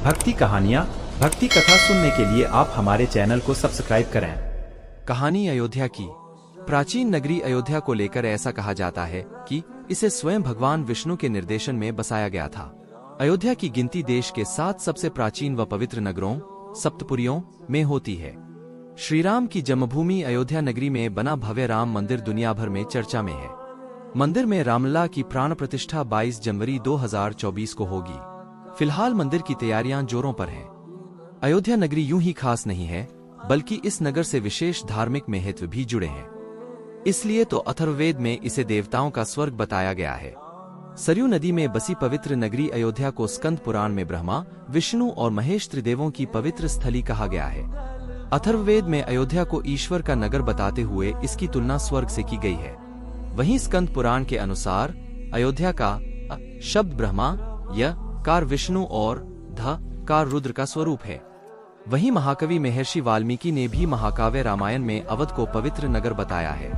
भक्ति कहानियाँ, भक्ति कथा सुनने के लिए आप हमारे चैनल को सब्सक्राइब करें। कहानी अयोध्या की। प्राचीन नगरी अयोध्या को लेकर ऐसा कहा जाता है कि इसे स्वयं भगवान विष्णु के निर्देशन में बसाया गया था। अयोध्या की गिनती देश के 7 सबसे प्राचीन व पवित्र नगरों सप्तपुरियों में होती है। श्री राम की जन्मभूमि अयोध्या नगरी में बना भव्य राम मंदिर दुनिया भर में चर्चा में है। मंदिर में रामलला की प्राण प्रतिष्ठा 22 जनवरी 2024 को होगी। फिलहाल मंदिर की तैयारियां जोरों पर हैं। अयोध्या नगरी यूं ही खास नहीं है, बल्कि इस नगर से विशेष धार्मिक महत्व भी जुड़े हैं। इसलिए तो अथर्ववेद में इसे देवताओं का स्वर्ग बताया गया है। सरयू नदी में बसी पवित्र नगरी अयोध्या को स्कंद पुराण में ब्रह्मा, विष्णु और महेश त्रिदेवों की पवित्र स्थली कहा गया है। अथर्ववेद में अयोध्या को ईश्वर का नगर बताते हुए इसकी तुलना स्वर्ग से की गई है। वहीं स्कंद पुराण के अनुसार अयोध्या का शब्द ब्रह्मा, य कार विष्णु और ध कार रुद्र का स्वरूप है। वहीं महाकवि महर्षि वाल्मीकि ने भी महाकाव्य रामायण में अवध को पवित्र नगर बताया है।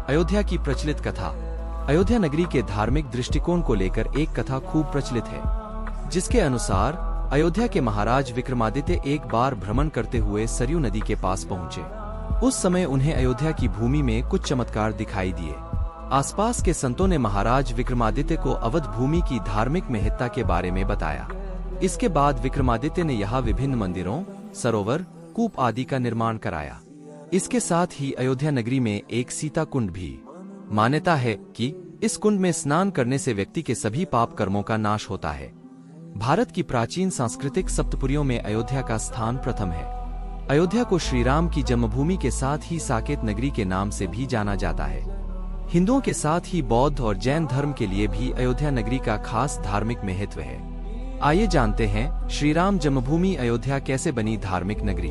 अयोध्या की प्रचलित कथा। अयोध्या नगरी के धार्मिक दृष्टिकोण को लेकर एक कथा खूब प्रचलित है, जिसके अनुसार अयोध्या के महाराज विक्रमादित्य एक बार भ्रमण करते हुए सरयू नदी के पास पहुंचे। उस समय उन्हें अयोध्या की भूमि में कुछ चमत्कार दिखाई दिए। आसपास के संतों ने महाराज विक्रमादित्य को अवध भूमि की धार्मिक महत्ता के बारे में बताया। इसके बाद विक्रमादित्य ने यहाँ विभिन्न मंदिरों, सरोवर, कूप आदि का निर्माण कराया। इसके साथ ही अयोध्या नगरी में एक सीता कुंड भी। मान्यता है कि इस कुंड में स्नान करने से व्यक्ति के सभी पाप कर्मों का नाश होता है। भारत की प्राचीन सांस्कृतिक सप्तपुरियों में अयोध्या का स्थान प्रथम है। अयोध्या को श्री राम की जन्मभूमि के साथ ही साकेत नगरी के नाम से भी जाना जाता है। हिंदुओं के साथ ही बौद्ध और जैन धर्म के लिए भी अयोध्या नगरी का खास धार्मिक महत्व है। आइए जानते हैं श्री राम जन्मभूमि अयोध्या कैसे बनी धार्मिक नगरी।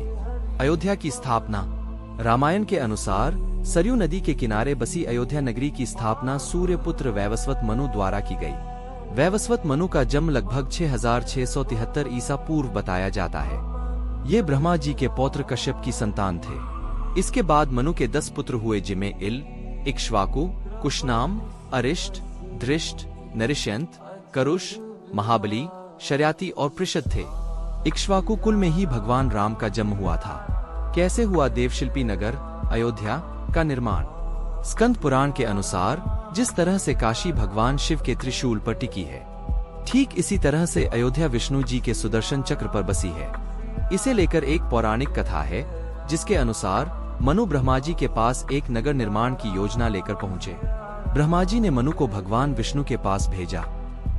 अयोध्या की स्थापना। रामायण के अनुसार सरयू नदी के किनारे बसी अयोध्या नगरी की स्थापना सूर्यपुत्र वैवस्वत मनु द्वारा की गई। वैवस्वत मनु का जन्म लगभग 6673 ईसा पूर्व बताया जाता है। ये ब्रह्मा जी के पौत्र कश्यप की संतान थे। इसके बाद मनु के 10 पुत्र हुए, जिनमें इल, इक्ष्वाकु, कुशनाम, अरिष्ट, धृष्ट, नरिश्यंत, करुष, महाबली, शर्याति और पृषद थे। इक्ष्वाकु कुल में ही भगवान राम का जन्म हुआ था। कैसे हुआ देवशिल्पी नगर अयोध्या का निर्माण। स्कंद पुराण के अनुसार जिस तरह से काशी भगवान शिव के त्रिशूल पर टिकी है, ठीक इसी तरह से अयोध्या विष्णु जी के सुदर्शन चक्र पर बसी है। इसे लेकर एक पौराणिक कथा है, जिसके अनुसार मनु ब्रह्मा जी के पास एक नगर निर्माण की योजना लेकर पहुंचे। ब्रह्मा जी ने मनु को भगवान विष्णु के पास भेजा।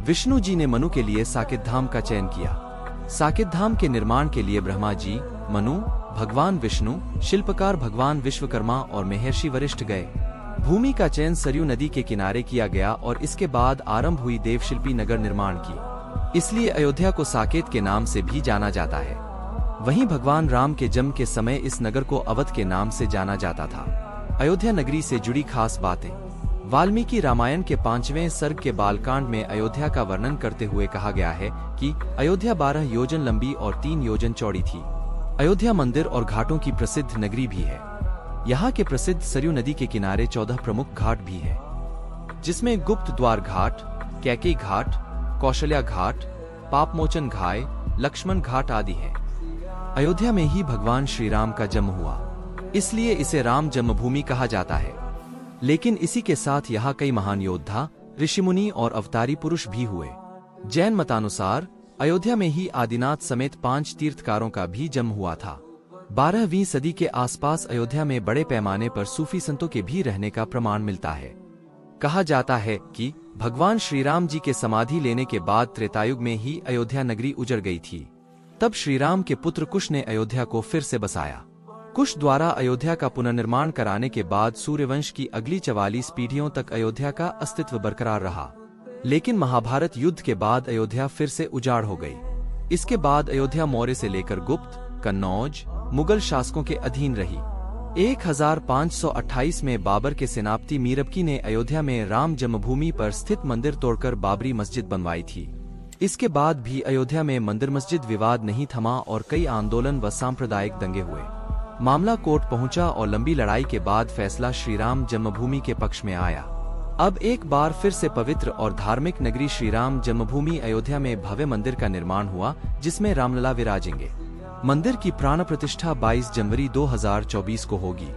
विष्णु जी ने मनु के लिए साकेत धाम का चयन किया। साकेत धाम के निर्माण के लिए ब्रह्मा जी, मनु, भगवान विष्णु, शिल्पकार भगवान विश्वकर्मा और महर्षि वशिष्ठ गए। भूमि का चयन सरयू नदी के किनारे किया गया और इसके बाद आरंभ हुई देवशिल्पी नगर निर्माण की। इसलिए अयोध्या को साकेत के नाम से भी जाना जाता है। वहीं भगवान राम के जन्म के समय इस नगर को अवध के नाम से जाना जाता था। अयोध्या नगरी से जुड़ी खास बातें। वाल्मीकि रामायण के 5वें सर्ग के बालकांड में अयोध्या का वर्णन करते हुए कहा गया है कि अयोध्या 12 योजन लंबी और 3 योजन चौड़ी थी। अयोध्या मंदिर और घाटों की प्रसिद्ध नगरी भी है। यहाँ के प्रसिद्ध सरयू नदी के किनारे 14 प्रमुख घाट भी है, जिसमें गुप्त द्वार घाट, कैकेयी घाट, कौशल्या घाट, पापमोचन घाय, लक्ष्मण घाट आदि है। अयोध्या में ही भगवान श्री राम का जन्म हुआ, इसलिए इसे राम जन्मभूमि कहा जाता है। लेकिन इसी के साथ यहाँ कई महान योद्धा, ऋषिमुनि और अवतारी पुरुष भी हुए। जैन मतानुसार अयोध्या में ही आदिनाथ समेत 5 तीर्थकारों का भी जन्म हुआ था। 12वीं सदी के आसपास अयोध्या में बड़े पैमाने पर सूफी संतों के भी रहने का प्रमाण मिलता है। कहा जाता है कि भगवान श्री राम जी के समाधि लेने के बाद त्रेतायुग में ही अयोध्या नगरी उजड़ गई थी। तब श्री राम के पुत्र कुश ने अयोध्या को फिर से बसाया। कुश द्वारा अयोध्या का पुनर्निर्माण कराने के बाद सूर्यवंश की अगली 44 पीढ़ियों तक अयोध्या का अस्तित्व बरकरार रहा। लेकिन महाभारत युद्ध के बाद अयोध्या फिर से उजाड़ हो गई। इसके बाद अयोध्या मौर्य से लेकर गुप्त, कन्नौज, मुगल शासकों के अधीन रही। 1528 में बाबर के सेनापति मीरबकी ने अयोध्या में राम जन्मभूमि पर स्थित मंदिर तोड़कर बाबरी मस्जिद बनवाई थी। इसके बाद भी अयोध्या में मंदिर मस्जिद विवाद नहीं थमा और कई आंदोलन व सांप्रदायिक दंगे हुए। मामला कोर्ट पहुंचा और लंबी लड़ाई के बाद फैसला श्री राम जन्मभूमि के पक्ष में आया। अब एक बार फिर से पवित्र और धार्मिक नगरी श्री राम जन्मभूमि अयोध्या में भव्य मंदिर का निर्माण हुआ, जिसमें रामलला विराजेंगे। मंदिर की प्राण प्रतिष्ठा 22 जनवरी 2024 को होगी।